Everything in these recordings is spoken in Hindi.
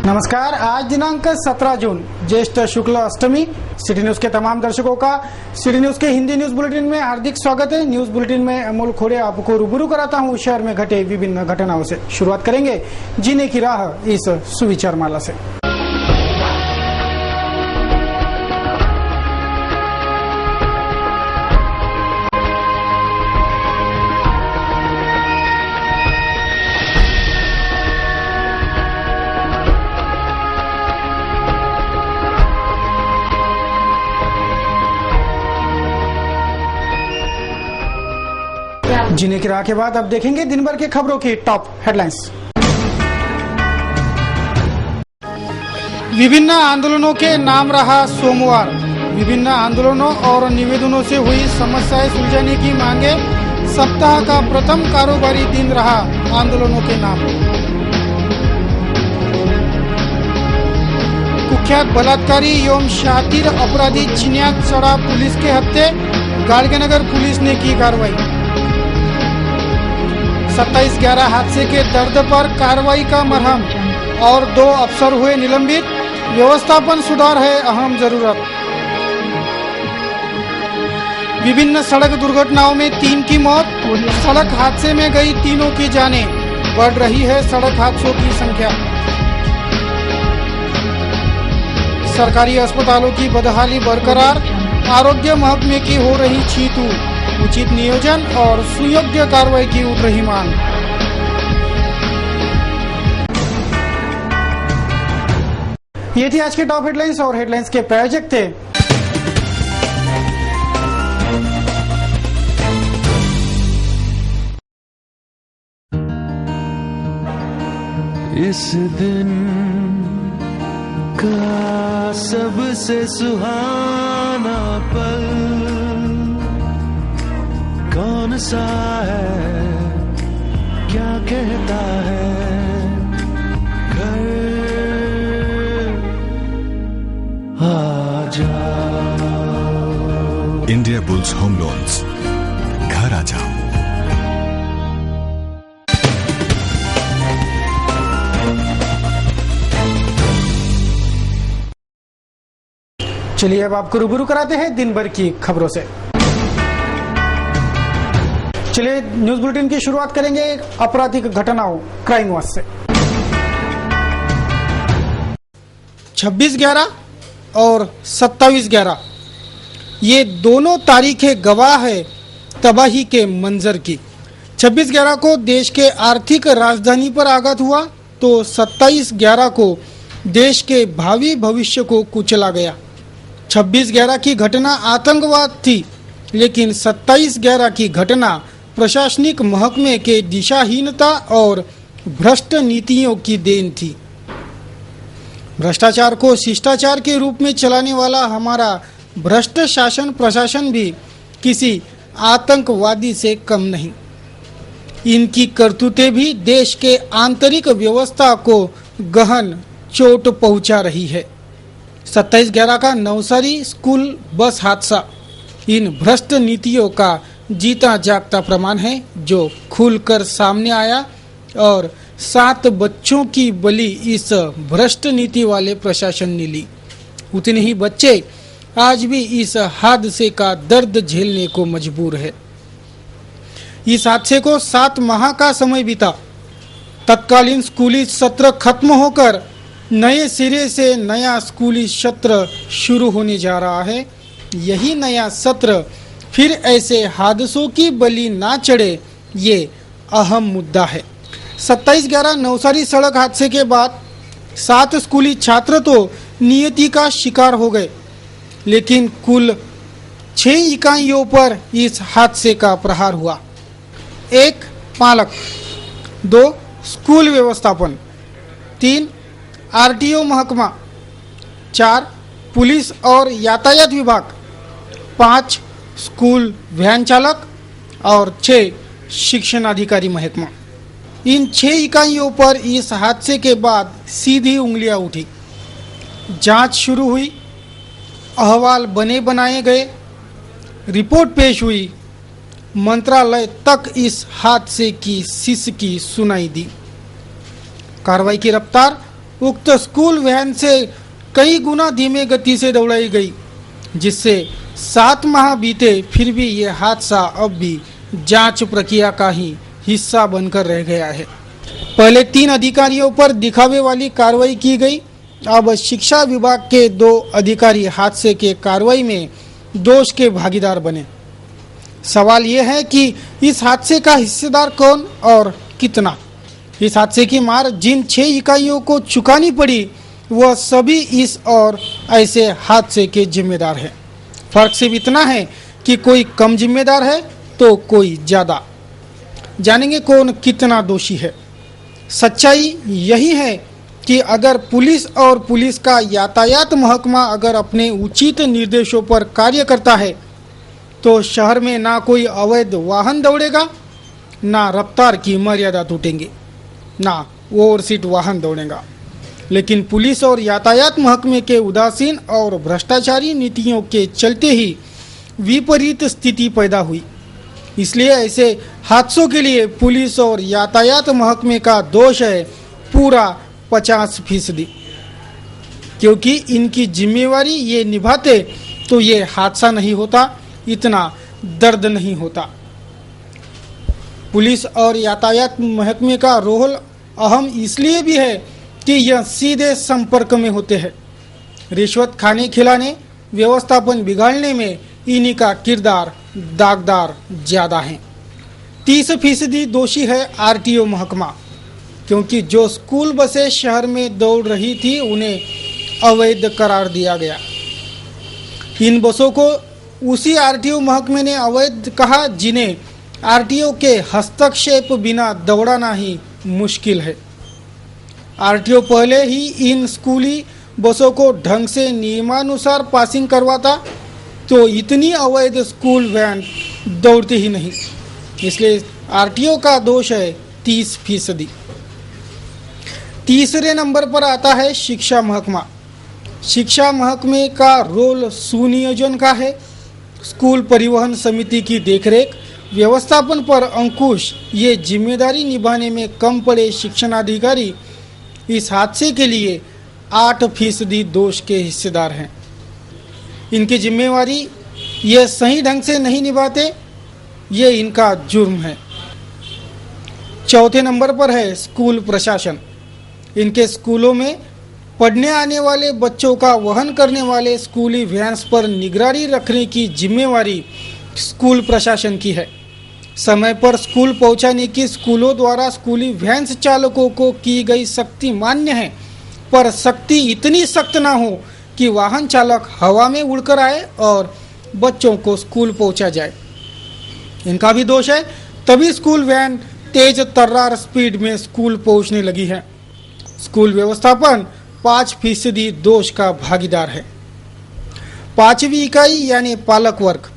नमस्कार। आज दिनांक 17 जून ज्येष्ठ शुक्ल अष्टमी। सिटी न्यूज के तमाम दर्शकों का सिटी न्यूज के हिंदी न्यूज बुलेटिन में हार्दिक स्वागत है। न्यूज बुलेटिन में अमोल खोड़े आपको रूबरू कराता हूं शहर में घटे विभिन्न घटनाओं से। शुरुआत करेंगे जीने की राह इस सुविचार माला से। जीने की राह के बाद अब देखेंगे दिन भर के खबरों की टॉप हेडलाइंस। विभिन्न आंदोलनों के नाम रहा सोमवार। विभिन्न आंदोलनों और निवेदनों से हुई समस्याएं सुलझाने की मांगे। सप्ताह का प्रथम कारोबारी दिन रहा आंदोलनों के नाम। कुख्यात बलात्कारी एवं शातिर अपराधी चिन्यात चढ़ा पुलिस के हत्थे। गाड़गेनगर पुलिस ने की कार्रवाई। 27/11 हादसे के दर्द पर कार्रवाई का मरहम और 2 अफसर हुए निलंबित। व्यवस्थापन सुधार है अहम जरूरत। विभिन्न सड़क दुर्घटनाओं में 3 की मौत। सड़क हादसे में गई 3 की जानें। बढ़ रही है सड़क हादसों की संख्या। सरकारी अस्पतालों की बदहाली बरकरार। आरोग्य महकमे की हो रही छीतू। उचित नियोजन और सुयोग्य कार्रवाई की उठ रही मांग। ये थी आज के टॉप हेडलाइंस और हेडलाइंस के प्रायोजक थे इस दिन का सबसे सुहाना पल कौन सा है, क्या कहता है घर आ जाओ। इंडिया बुल्स होम लोन्स, घर आ जाओ। चलिए अब आपको रूबरू कराते हैं दिन भर की खबरों से। चलिए न्यूज बुलेटिन की शुरुआत करेंगे आपराधिक घटनाओं क्राइम वाच से। 26/11 और 27/11 ये दोनों तारीखें गवाह है तबाही के मंजर की। 26/11 को देश के आर्थिक राजधानी पर आघात हुआ तो 27/11 को देश के भावी भविष्य को कुचला गया। 26/11 की घटना आतंकवाद थी, लेकिन 27/11 की घटना प्रशासनिक महकमे के दिशाहीनता और भ्रष्ट नीतियों की देन थी। भ्रष्टाचार को शिष्टाचार के रूप में चलाने वाला हमारा भ्रष्ट शासन प्रशासन भी किसी आतंकवादी से कम नहीं। इनकी करतूतें भी देश के आंतरिक व्यवस्था को गहन चोट पहुंचा रही है। 27/11 का नवसारी स्कूल बस हादसा इन भ्रष्ट नीतियों का जीता जागता प्रमाण है, जो खुलकर सामने आया और 7 बच्चों की बलि इस भ्रष्ट नीति वाले प्रशासन ने ली। उतने ही बच्चे आज भी इस हादसे का दर्द झेलने को मजबूर है। इस हादसे को 7 माह का समय बीता। तत्कालीन स्कूली सत्र खत्म होकर नए सिरे से नया स्कूली सत्र शुरू होने जा रहा है। यही नया सत्र फिर ऐसे हादसों की बलि ना चढ़े, ये अहम मुद्दा है। 27/11 नवसारी सड़क हादसे के बाद 7 स्कूली छात्र तो नियति का शिकार हो गए, लेकिन कुल 6 इकाइयों पर इस हादसे का प्रहार हुआ। 1 पालक, 2 स्कूल व्यवस्थापन, 3 आरटीओ महकमा, 4 पुलिस और यातायात विभाग, 5 स्कूल वैन चालक और 6 शिक्षण अधिकारी महकमा। इन 6 इकाइयों पर इस हादसे के बाद सीधी उंगलियां उठी। जांच शुरू हुई, अहवाल बने बनाए गए, रिपोर्ट पेश हुई। मंत्रालय तक इस हादसे की सिसकी सुनाई दी। कार्रवाई की रफ्तार उक्त स्कूल वैन से कई गुना धीमे गति से दौड़ाई गई, जिससे 7 माह बीते फिर भी ये हादसा अब भी जांच प्रक्रिया का ही हिस्सा बनकर रह गया है। पहले 3 अधिकारियों पर दिखावे वाली कार्रवाई की गई, अब शिक्षा विभाग के 2 अधिकारी हादसे के कार्रवाई में दोष के भागीदार बने। सवाल यह है कि इस हादसे का हिस्सेदार कौन और कितना। इस हादसे की मार जिन 6 इकाइयों को चुकानी पड़ी वह सभी इस और ऐसे हादसे के जिम्मेदार हैं। फर्क सिर्फ इतना है कि कोई कम जिम्मेदार है तो कोई ज़्यादा। जानेंगे कौन कितना दोषी है। सच्चाई यही है कि अगर पुलिस और पुलिस का यातायात महकमा अगर अपने उचित निर्देशों पर कार्य करता है तो शहर में ना कोई अवैध वाहन दौड़ेगा, ना रफ्तार की मर्यादा टूटेंगी, ना ओवरसीट वाहन दौड़ेगा। लेकिन पुलिस और यातायात महकमे के उदासीन और भ्रष्टाचारी नीतियों के चलते ही विपरीत स्थिति पैदा हुई। इसलिए ऐसे हादसों के लिए पुलिस और यातायात महकमे का दोष है पूरा 50%, क्योंकि इनकी जिम्मेवारी ये निभाते तो ये हादसा नहीं होता, इतना दर्द नहीं होता। पुलिस और यातायात महकमे का रोल अहम इसलिए भी है कि यह सीधे संपर्क में होते हैं। रिश्वत खाने खिलाने, व्यवस्थापन बिगाड़ने में इन्हीं का किरदार दागदार ज़्यादा है। 30% दोषी है आरटीओ महकमा, क्योंकि जो स्कूल बसें शहर में दौड़ रही थी उन्हें अवैध करार दिया गया। इन बसों को उसी आरटीओ महकमे ने अवैध कहा जिन्हें आरटीओ के हस्तक्षेप बिना दौड़ाना ही मुश्किल है। आरटीओ पहले ही इन स्कूली बसों को ढंग से नियमानुसार पासिंग करवाता तो इतनी अवैध स्कूल वैन दौड़ती ही नहीं। इसलिए आरटीओ का दोष है 30%। तीसरे नंबर पर आता है शिक्षा महकमा। शिक्षा महकमे का रोल सुनियोजन का है। स्कूल परिवहन समिति की देखरेख, व्यवस्थापन पर अंकुश ये जिम्मेदारी निभाने में कम पड़े शिक्षणाधिकारी इस हादसे के लिए 8% दोष के हिस्सेदार हैं। इनकी जिम्मेवारी ये सही ढंग से नहीं निभाते, ये इनका जुर्म है। चौथे नंबर पर है स्कूल प्रशासन। इनके स्कूलों में पढ़ने आने वाले बच्चों का वहन करने वाले स्कूली वैन्स पर निगरानी रखने की जिम्मेवारी स्कूल प्रशासन की है। समय पर स्कूल पहुंचाने की स्कूलों द्वारा स्कूली वैन्स चालकों को की गई सख्ती मान्य है, पर सख्ती इतनी सख्त ना हो कि वाहन चालक हवा में उड़कर आए और बच्चों को स्कूल पहुंचा जाए। इनका भी दोष है, तभी स्कूल वैन तेज तर्रार स्पीड में स्कूल पहुंचने लगी है। स्कूल व्यवस्थापन 5% दोष का भागीदार है। 5वीं इकाई यानी पालक वर्ग।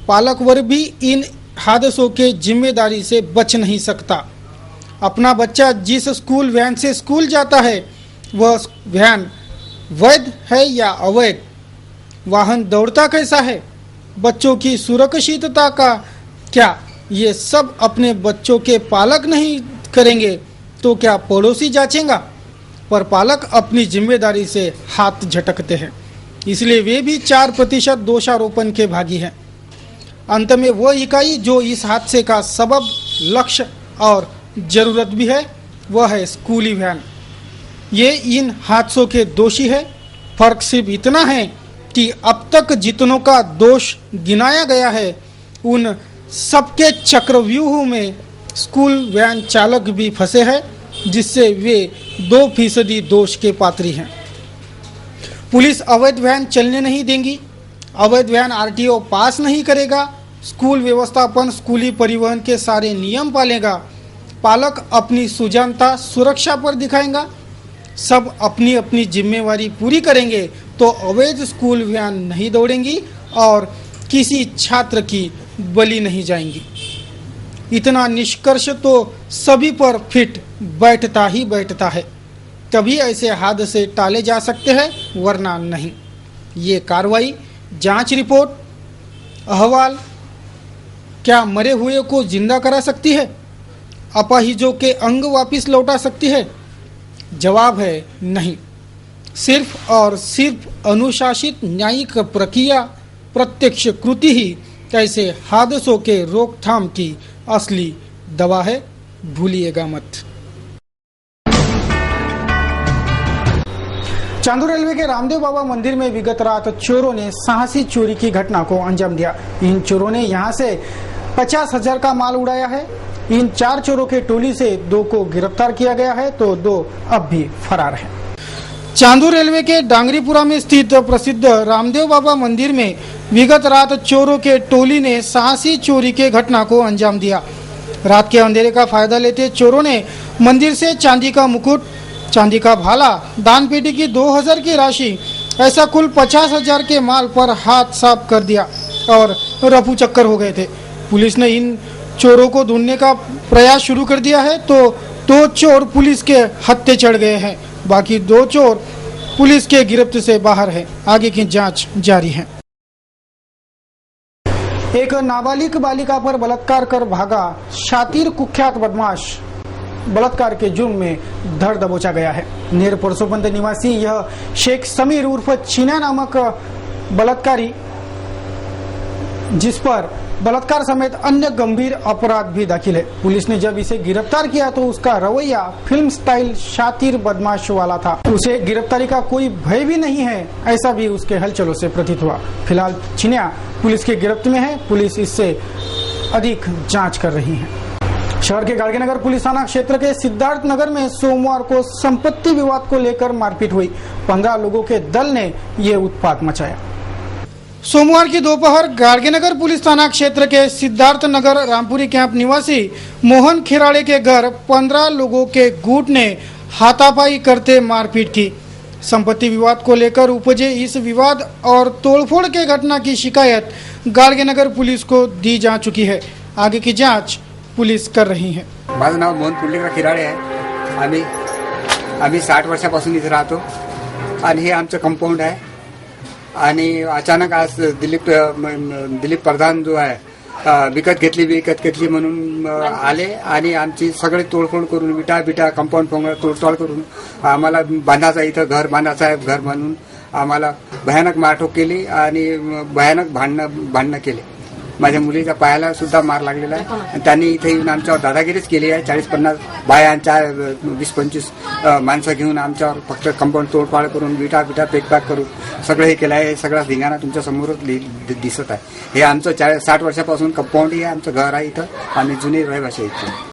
पालक वर्ग भी इन हादसों के जिम्मेदारी से बच नहीं सकता। अपना बच्चा जिस स्कूल वैन से स्कूल जाता है वह वैन वैध है या अवैध, वाहन दौड़ता कैसा है, बच्चों की सुरक्षितता का क्या, ये सब अपने बच्चों के पालक नहीं करेंगे तो क्या पड़ोसी जांचेगा। पर पालक अपनी जिम्मेदारी से हाथ झटकते हैं, इसलिए वे भी 4% दोषारोपण के भागी हैं। अंत में वह इकाई जो इस हादसे का सबब, लक्ष्य और ज़रूरत भी है वह है स्कूली वैन। ये इन हादसों के दोषी है। फर्क सिर्फ इतना है कि अब तक जितनों का दोष गिनाया गया है उन सबके चक्रव्यूह में स्कूल वैन चालक भी फंसे हैं, जिससे वे 2% दोष के पात्री हैं। पुलिस अवैध वैन चलने नहीं देंगी, अवैध वैन आरटीओ पास नहीं करेगा, स्कूल व्यवस्थापन स्कूली परिवहन के सारे नियम पालेगा, पालक अपनी सुजानता सुरक्षा पर दिखाएगा, सब अपनी अपनी जिम्मेवारी पूरी करेंगे तो अवैध स्कूल वैन नहीं दौड़ेंगी और किसी छात्र की बलि नहीं जाएंगी। इतना निष्कर्ष तो सभी पर फिट बैठता ही बैठता है, तभी ऐसे हादसे टाले जा सकते हैं, वरना नहीं। ये कार्रवाई, जांच रिपोर्ट, अहवाल क्या मरे हुए को जिंदा करा सकती है, अपाहिजों के अंग वापस लौटा सकती है? जवाब है नहीं। सिर्फ और सिर्फ अनुशासित न्यायिक प्रक्रिया, प्रत्यक्ष कृति ही ऐसे हादसों के रोकथाम की असली दवा है, भूलिएगा मत। चांदू रेलवे के रामदेव बाबा मंदिर में विगत रात चोरों ने साहसी चोरी की घटना को अंजाम दिया। इन चोरों ने यहां से 50,000 का माल उड़ाया है। इन 4 चोरों के टोली से 2 को गिरफ्तार किया गया है तो 2 अब भी फरार हैं। चांदू रेलवे के डांगरीपुरा में स्थित प्रसिद्ध रामदेव बाबा मंदिर में विगत रात चोरों के टोली ने साहसी चोरी के घटना को अंजाम दिया। रात के अंधेरे का फायदा लेते चोरों ने मंदिर से चांदी का मुकुट, चांदी का भाला, दान पेटी की 2,000 की राशि, ऐसा कुल 50,000 के माल पर हाथ साफ कर दिया और रफू चक्कर हो गए थे। पुलिस ने इन चोरों को ढूंढने का प्रयास शुरू कर दिया है तो 2 चोर पुलिस के हत्थे चढ़ गए हैं, बाकी 2 चोर पुलिस के गिरफ्त से बाहर है। आगे की जांच जारी है। एक नाबालिग बालिका पर बलात्कार कर भागा शातिर कुख्यात बदमाश बलात्कार के जुर्म में धर दबोचा गया है। नेर परसोबंद निवासी यह शेख समीर उर्फ चीना नामक बलात्कारी, जिस पर बलात्कार समेत अन्य गंभीर अपराध भी दाखिल है। पुलिस ने जब इसे गिरफ्तार किया तो उसका रवैया फिल्म स्टाइल शातिर बदमाश वाला था। उसे गिरफ्तारी का कोई भय भी नहीं है, ऐसा भी उसके हलचलों से प्रतीत हुआ। फिलहाल चिनिया पुलिस के गिरफ्त में है। पुलिस इससे अधिक जांच कर रही है। शहर के गाड़गेनगर पुलिस थाना क्षेत्र के सिद्धार्थ नगर में सोमवार को संपत्ति विवाद को लेकर मारपीट हुई। 15 लोगों के दल ने ये उत्पात मचाया। सोमवार की दोपहर गाड़गेनगर पुलिस थाना क्षेत्र के सिद्धार्थ नगर रामपुरी कैंप निवासी मोहन खिराड़े के घर 15 लोगों के गुट ने हाथापाई करते मारपीट की। संपत्ति विवाद को लेकर उपजे इस विवाद और तोड़फोड़ के घटना की शिकायत गाड़गेनगर पुलिस को दी जा चुकी है। आगे की जांच पुलिस कर रही है। माझं नाव मोहन पुंडलिकराव खिराडे आहे। आम्ही 60 वर्षापासून इथे राहतो आणि हे आमचं कंपाऊंड आहे। आणि अचानक आज दिलीप प्रधान जो आहे विकत घेतली म्हणून आले आणि आमची सगळे तोडफोड करून विटा कंपाऊंड तोडतोड करून आम्हाला बांधायचं, इथं घर बांधायचं आहे, घर म्हणून आम्हाला भयानक मारहाण केली आणि भयानक भांडणं केले। माझ्या मुलीच्या पायाला सुद्धा मार लागलेला आहे। त्यांनी इथे येऊन आमच्यावर दादागिरीच केली आहे। 40-50 बायांच्या 20-25 माणसं घेऊन आमच्यावर फक्त कंपाऊंड तोडपाड करून विटा पेकपाक करून सगळं हे केलं आहे। हे सगळा धिंगाणा तुमच्या समोरच दिसत आहे। हे आमचं 60 वर्षापासून कंपाऊंड आहे, आमचं घर आहे इथं, आम्ही जुने रहिवासी इथे।